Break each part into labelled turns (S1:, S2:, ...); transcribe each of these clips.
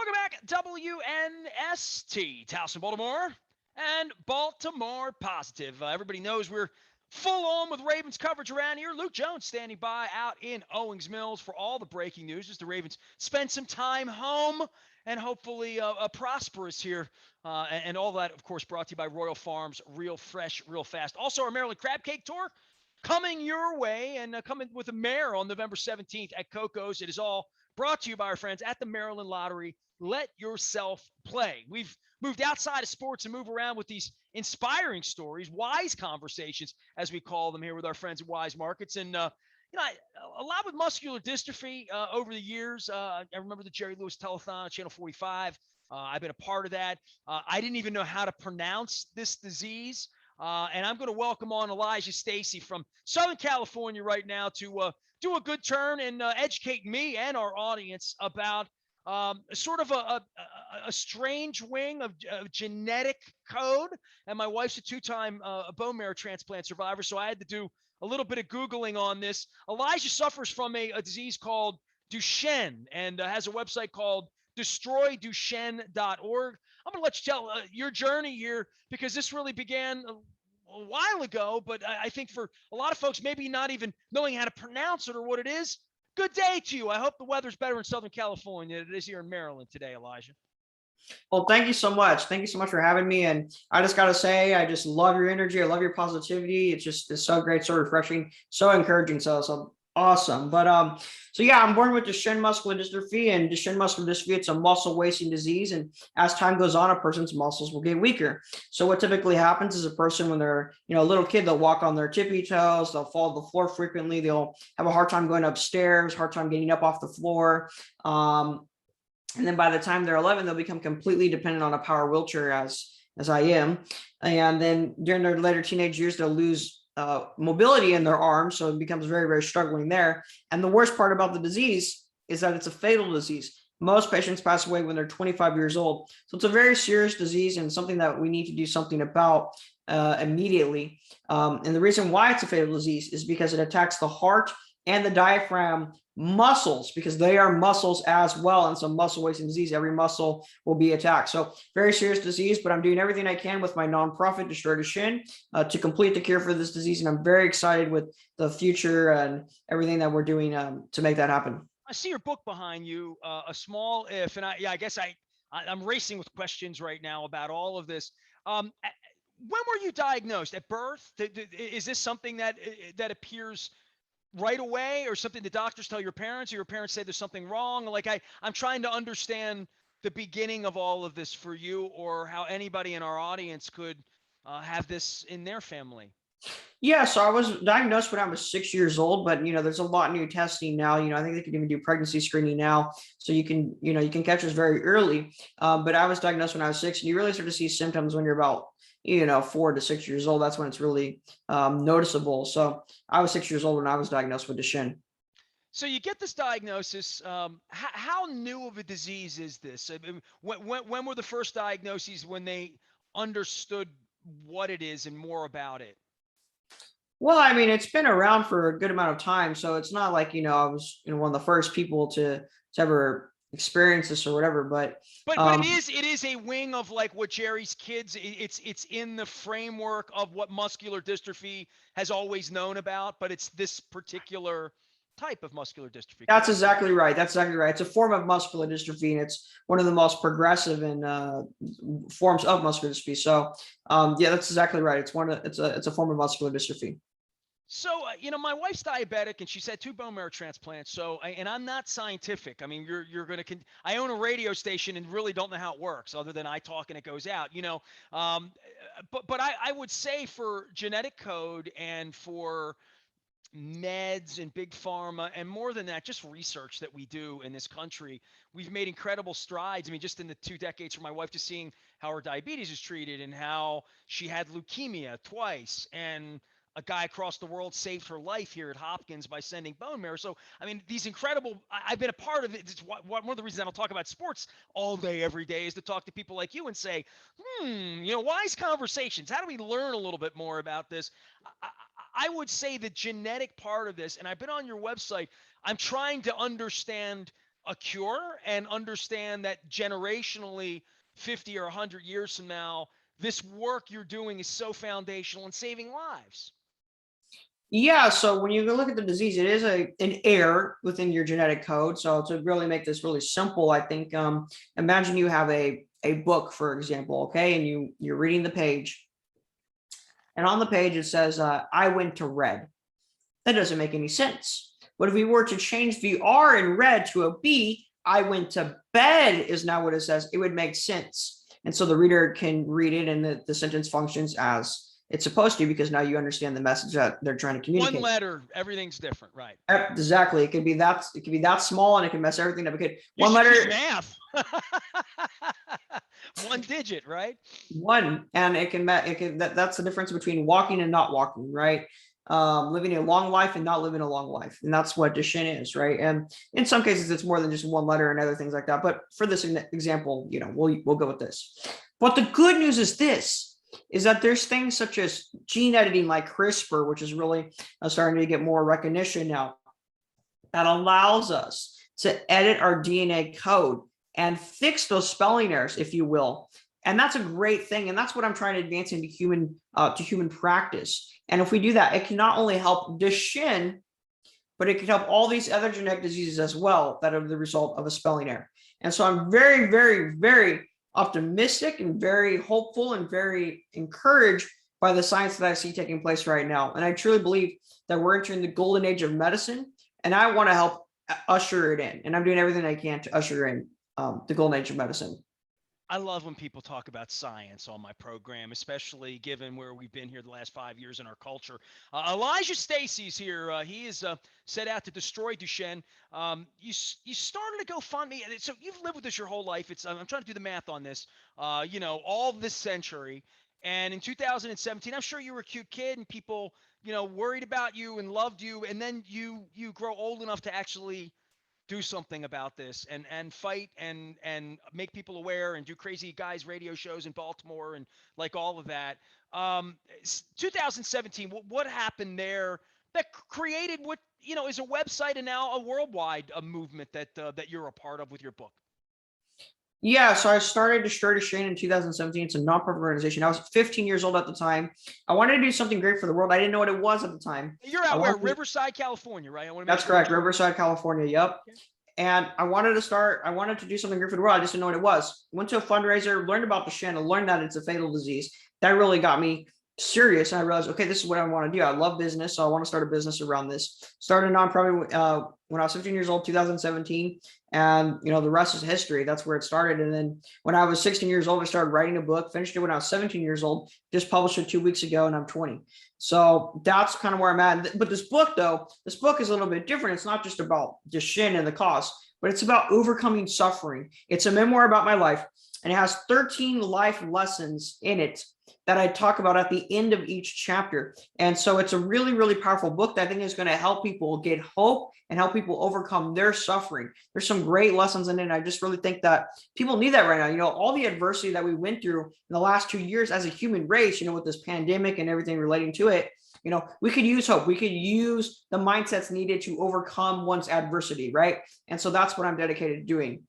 S1: Welcome back, WNST, Towson, Baltimore, and Baltimore Positive. Everybody knows we're full on with Ravens coverage around here. Luke Jones standing by out in Owings Mills for all the breaking news as the Ravens spend some time home and hopefully prosperous here. And all that, of course, brought to you by Royal Farms, real fresh, real fast. Also, our Maryland Crab Cake Tour coming your way and coming with the mayor on November 17th at Coco's. It is all brought to you by our friends at the Maryland Lottery. Let yourself play. We've moved outside of sports and move around with these inspiring stories, wise conversations, as we call them here with our friends at Wise Markets. And, a lot with muscular dystrophy over the years. I remember the Jerry Lewis telethon on Channel 45. I've been a part of that. I didn't even know how to pronounce this disease. And I'm going to welcome on Elijah Stacy from Southern California right now to do a good turn and educate me and our audience about sort of a strange wing of genetic code. And my wife's a two-time bone marrow transplant survivor, so I had to do a little bit of Googling on this. Elijah suffers from a disease called Duchenne and has a website called destroyduchenne.org. I'm going to let you tell your journey here because this really began a while ago, but I think for a lot of folks, maybe not even knowing how to pronounce it or what it is. Good day to you. I hope the weather's better in Southern California than it is here in Maryland today, Elijah.
S2: Well, thank you so much. Thank you so much for having me. And I just got to say, I just love your energy. I love your positivity. It's so great, so refreshing, so encouraging. So awesome. So yeah, I'm born with Duchenne muscular dystrophy, and Duchenne muscular dystrophy, it's a muscle wasting disease. And as time goes on, a person's muscles will get weaker. So what typically happens is a person, when they're, a little kid, they'll walk on their tippy toes, they'll fall to the floor frequently. They'll have a hard time going upstairs, hard time getting up off the floor. And then by the time they're 11, they'll become completely dependent on a power wheelchair, as I am. And then during their later teenage years, they'll lose mobility in their arms. So it becomes very, very struggling there. And the worst part about the disease is that it's a fatal disease. Most patients pass away when they're 25 years old. So it's a very serious disease and something that we need to do something about immediately. And the reason why it's a fatal disease is because it attacks the heart and the diaphragm muscles, because they are muscles as well. And so muscle wasting disease, every muscle will be attacked. So very serious disease, but I'm doing everything I can with my nonprofit, Destroy Duchenne, to complete the cure for this disease. And I'm very excited with the future and everything that we're doing to make that happen.
S1: I see your book behind you, A Small If, and I guess I'm racing with questions right now about all of this. When were you diagnosed? At birth? Is this something that appears right away, or something the doctors tell your parents, or your parents say there's something wrong? Like I'm trying to understand the beginning of all of this for you, or how anybody in our audience could have this in their family.
S2: Yeah, so I was diagnosed when I was 6 years old, but there's a lot new testing now. I think they can even do pregnancy screening now, so you can catch this very early. But I was diagnosed when I was 6, and you really start to see symptoms when you're about 4 to 6 years old. That's when it's really noticeable. So I was 6 years old when I was diagnosed with Duchenne.
S1: So you get this diagnosis. How new of a disease is this? I mean, when were the first diagnoses when they understood what it is and more about it?
S2: Well, I mean, it's been around for a good amount of time, so it's not like I was one of the first people to ever experience this or whatever.
S1: But it is a wing of like what Jerry's kids. It's in the framework of what muscular dystrophy has always known about, but it's this particular type of muscular dystrophy.
S2: That's exactly right. That's exactly right. It's a form of muscular dystrophy, and it's one of the most progressive and forms of muscular dystrophy. So, yeah, that's exactly right. It's a form of muscular dystrophy.
S1: So, my wife's diabetic and she's had 2 bone marrow transplants. So, and I'm not scientific. I mean, you're going to, I own a radio station and really don't know how it works other than I talk and it goes out, but I would say for genetic code and for meds and big pharma, and more than that, just research that we do in this country, we've made incredible strides. I mean, just in the 2 decades for my wife, just seeing how her diabetes is treated and how she had leukemia twice, and a guy across the world saved her life here at Hopkins by sending bone marrow. So, I mean, these incredible, I've been a part of it. It's one of the reasons I don't talk about sports all day, every day, is to talk to people like you and say, wise conversations. How do we learn a little bit more about this? I would say the genetic part of this, and I've been on your website, I'm trying to understand a cure and understand that generationally, 50 or 100 years from now, this work you're doing is so foundational in saving lives?
S2: Yeah, so when you look at the disease, it is an error within your genetic code. So to really make this really simple, I think imagine you have a book, for example, okay, and you're reading the page, and on the page it says, "I went to red." That doesn't make any sense. But if we were to change the R in red to a B, "I went to bed" is now what it says. It would make sense, and so the reader can read it, and the sentence functions as it's supposed to because now you understand the message that they're trying to
S1: One
S2: communicate.
S1: letter, everything's different, right?
S2: Exactly. It could be that small and it can mess everything up. It could
S1: You
S2: one
S1: should teach
S2: letter,
S1: math. One digit, right?
S2: one, and that's the difference between walking and not walking, right? Living a long life and not living a long life. And that's what Duchenne is, right? And in some cases it's more than just one letter and other things like that. But for this example, we'll go with this. But the good news is this is that there's things such as gene editing like CRISPR, which is really starting to get more recognition now, that allows us to edit our DNA code and fix those spelling errors, if you will. And that's a great thing. And that's what I'm trying to advance into human practice. And if we do that, it can not only help Duchenne, but it can help all these other genetic diseases as well that are the result of a spelling error. And so I'm very, very, very optimistic and very hopeful and very encouraged by the science that I see taking place right now. And I truly believe that we're entering the golden age of medicine, and I want to help usher it in. And I'm doing everything I can to usher in the golden age of medicine.
S1: I love when people talk about science on my program, especially given where we've been here the last 5 years in our culture. Elijah Stacy's here. He is set out to destroy Duchenne. You started a GoFundMe, and so you've lived with this your whole life. I'm trying to do the math on this. All this century. And in 2017, I'm sure you were a cute kid, and people, worried about you and loved you. And then you grow old enough to actually do something about this and fight and make people aware and do crazy guys radio shows in Baltimore and like all of that. 2017, what happened there that created what is a website and now a worldwide movement that you're a part of with your book?
S2: Yeah, so I started Destroy Duchenne in 2017. It's a nonprofit organization. I was 15 years old at the time. I wanted to do something great for the world. I didn't know what it was at the time.
S1: You're
S2: I
S1: out where?
S2: wanted
S1: Riverside, California, right? I want to make
S2: That's
S1: sure
S2: correct, Riverside, California. Yep.
S1: okay.
S2: And I wanted to do something great for the world. I just didn't know what it was. Went to a fundraiser, learned about Duchenne, and learned that it's a fatal disease. That really got me serious. And I realized, okay, this is what I want to do. I love business, so I want to start a business around this. Started a nonprofit when I was 15 years old, 2017. And the rest is history. That's where it started. And then when I was 16 years old, I started writing a book, finished it when I was 17 years old, just published it 2 weeks ago, and I'm 20. So that's kind of where I'm at. But this book is a little bit different. It's not just about Duchenne and the cause, but it's about overcoming suffering. It's a memoir about my life, and it has 13 life lessons in it that I talk about at the end of each chapter. And so it's a really, really powerful book that I think is going to help people get hope and help people overcome their suffering. There's some great lessons in it. And I just really think that people need that right now. All the adversity that we went through in the last 2 years as a human race, with this pandemic and everything relating to it, we could use hope. We could use the mindsets needed to overcome one's adversity, right? And so that's what I'm dedicated to doing.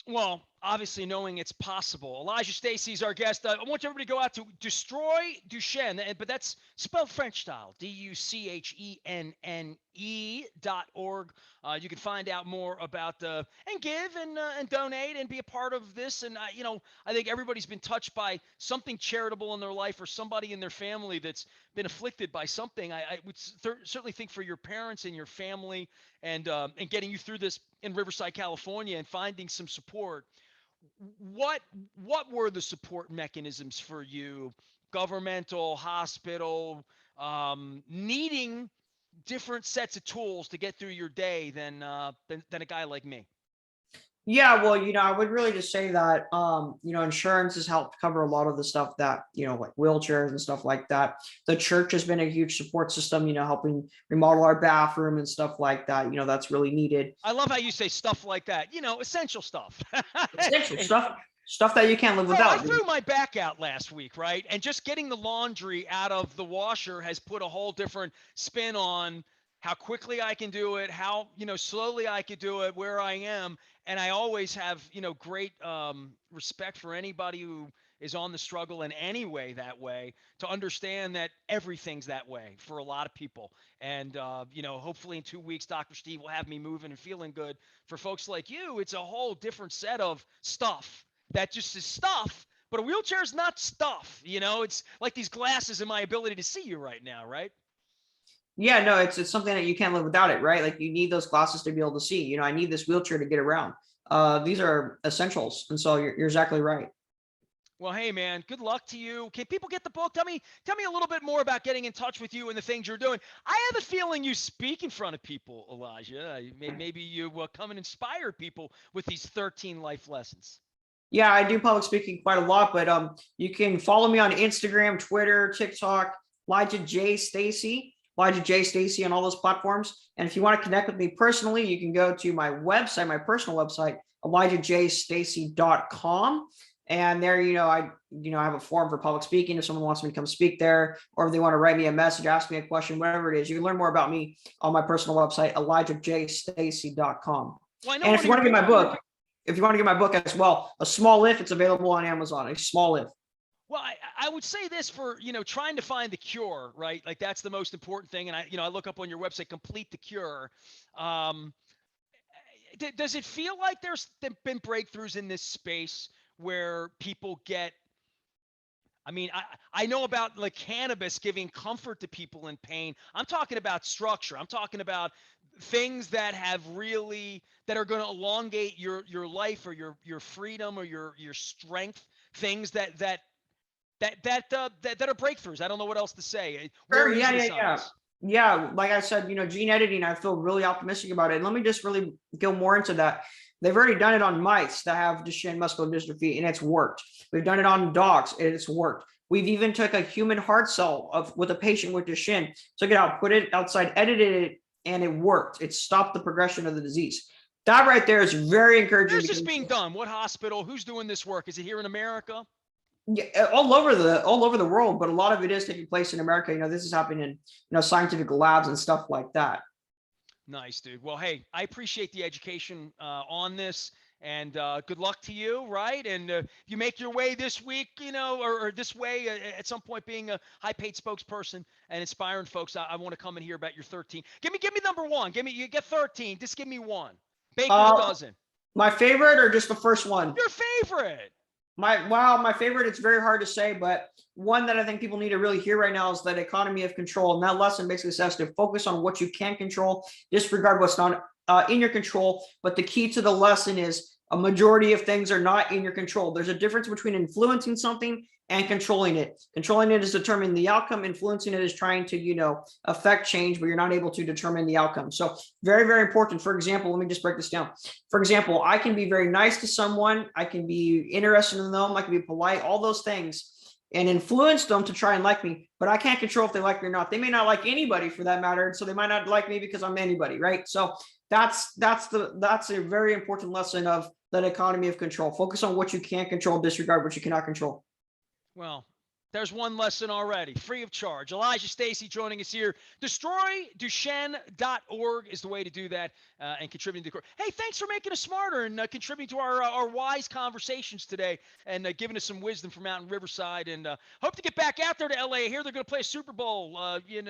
S1: Well, obviously knowing it's possible. Elijah Stacy is our guest. I want everybody to go out to Destroy Duchenne, but that's spelled French style, DUCHENNE.org. You can find out more about and give and donate and be a part of this. And I think everybody's been touched by something charitable in their life or somebody in their family that's been afflicted by something. I would certainly think for your parents and your family and getting you through this in Riverside, California, and finding some support. What were the support mechanisms for you, governmental, hospital, needing different sets of tools to get through your day than a guy like me?
S2: Yeah, well, I would really just say that, insurance has helped cover a lot of the stuff that, like wheelchairs and stuff like that. The church has been a huge support system, helping remodel our bathroom and stuff like that. That's really needed.
S1: I love how you say stuff like that. Essential stuff.
S2: Essential stuff that you can't live
S1: Bro, I
S2: without.
S1: threw my back out last week, right? And just getting the laundry out of the washer has put a whole different spin on how quickly I can do it, how, slowly I could do it, where I am. And I always have, great respect for anybody who is on the struggle in any way that way, to understand that everything's that way for a lot of people. And, hopefully in 2 weeks, Dr. Steve will have me moving and feeling good. For folks like you, it's a whole different set of stuff that just is stuff. But a wheelchair is not stuff. It's like these glasses and my ability to see you right now, right?
S2: Yeah, no, it's something that you can't live without it, right? Like you need those glasses to be able to see. I need this wheelchair to get around. These are essentials, and so you're exactly right.
S1: Well, hey man, good luck to you. Can people get the book? Tell me a little bit more about getting in touch with you and the things you're doing. I have a feeling you speak in front of people, Elijah. Maybe you come and inspire people with these 13 life lessons.
S2: Yeah, I do public speaking quite a lot, but you can follow me on Instagram, Twitter, TikTok, Elijah J Stacy on all those platforms. And if you want to connect with me personally, you can go to my website, my personal website, ElijahJStacy.com. And there, I have a forum for public speaking. If someone wants me to come speak there, or if they want to write me a message, ask me a question, whatever it is, you can learn more about me on my personal website, ElijahJStacy.com.
S1: Well, I know
S2: And
S1: one
S2: if
S1: of
S2: you
S1: your
S2: want to get my
S1: people.
S2: book, if you want to get my book as well, A Small If, it's available on Amazon. A Small If.
S1: Well, I would say this for, trying to find the cure, right? Like that's the most important thing. And I look up on your website, Complete the Cure. Um, does it feel like there's been breakthroughs in this space where people get, I know about like cannabis giving comfort to people in pain. I'm talking about structure. I'm talking about things that have really, that are going to elongate your life, or your freedom, or your strength. Things that are breakthroughs. I don't know what else to say. Where
S2: Sure.
S1: is
S2: Yeah,
S1: the
S2: yeah, yeah.
S1: science?
S2: Yeah, like I said, gene editing, I feel really optimistic about it. And let me just really go more into that. They've already done it on mice that have Duchenne muscular dystrophy, and it's worked. We've done it on dogs, and it's worked. We've even took a human heart cell with a patient with Duchenne, took it out, put it outside, edited it, and it worked. It stopped the progression of the disease. That right there is very encouraging
S1: Where's this
S2: because
S1: being done? What hospital? Who's doing this work? Is it here in America?
S2: yeah, all over the world, but a lot of it is taking place in America. This is happening in scientific labs and stuff like that.
S1: Nice, dude. Well, hey, I appreciate the education on this, and good luck to you, right? And if you make your way this week, or this way at some point, being a high-paid spokesperson and inspiring folks, I want to come and hear about your 13. Give me number one. You get 13. Just give me one. Baker's
S2: Uh,
S1: dozen.
S2: my favorite or just the first one?
S1: Your favorite.
S2: My favorite. It's very hard to say, but one that I think people need to really hear right now is that economy of control. And that lesson basically says to focus on what you can control, disregard what's not in your control. But the key to the lesson is a majority of things are not in your control. There's a difference between influencing something and controlling it. Controlling it is determining the outcome. Influencing it is trying to, affect change, but you're not able to determine the outcome. So very, very important. For example, let me just break this down. For example, I can be very nice to someone. I can be interested in them. I can be polite, all those things, and influence them to try and like me, but I can't control if they like me or not. They may not like anybody for that matter. So they might not like me because I'm anybody, right? So that's a very important lesson of that economy of control. Focus on what you can control, disregard what you cannot control.
S1: Well, there's one lesson already, free of charge. Elijah Stacy joining us here. DestroyDuchenne.org is the way to do that, and contributing to the course. Hey, thanks for making us smarter and contributing to our wise conversations today, and giving us some wisdom from out in Riverside. And hope to get back out there to LA. I hear they're going to play a Super Bowl, in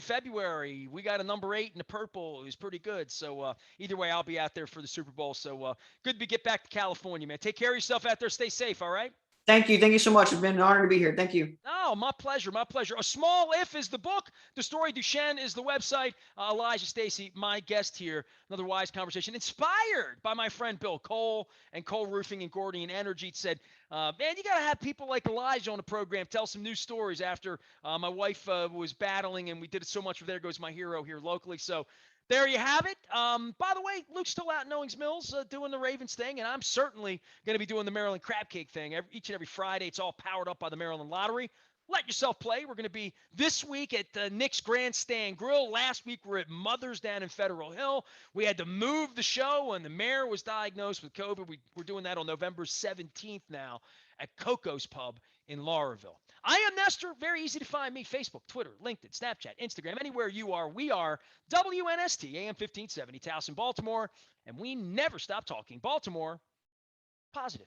S1: February. We got a number 8 in the purple. It was pretty good. So either way, I'll be out there for the Super Bowl. So good to get back to California, man. Take care of yourself out there. Stay safe, all right?
S2: Thank you. Thank you so much. It's been an honor to be here. Thank you.
S1: Oh, my pleasure. My pleasure. A Small If is the book. The Story Duchenne is the website. Elijah Stacy, my guest here. Another wise conversation. Inspired by my friend Bill Cole and Cole Roofing and Gordian Energy. Said, man, you got to have people like Elijah on the program tell some new stories after my wife was battling, and we did it so much. There goes my hero here locally. So there you have it. By the way, Luke's still out in Owings Mills doing the Ravens thing, and I'm certainly going to be doing the Maryland Crab Cake thing each and every Friday. It's all powered up by the Maryland Lottery. Let yourself play. We're going to be this week at Nick's Grandstand Grill. Last week we were at Mother's down in Federal Hill. We had to move the show when the mayor was diagnosed with COVID. We're doing that on November 17th now at Coco's Pub in Lauraville. I am Nestor. Very easy to find me. Facebook, Twitter, LinkedIn, Snapchat, Instagram, anywhere you are. We are WNST, AM 1570, Towson, Baltimore. And we never stop talking Baltimore positive.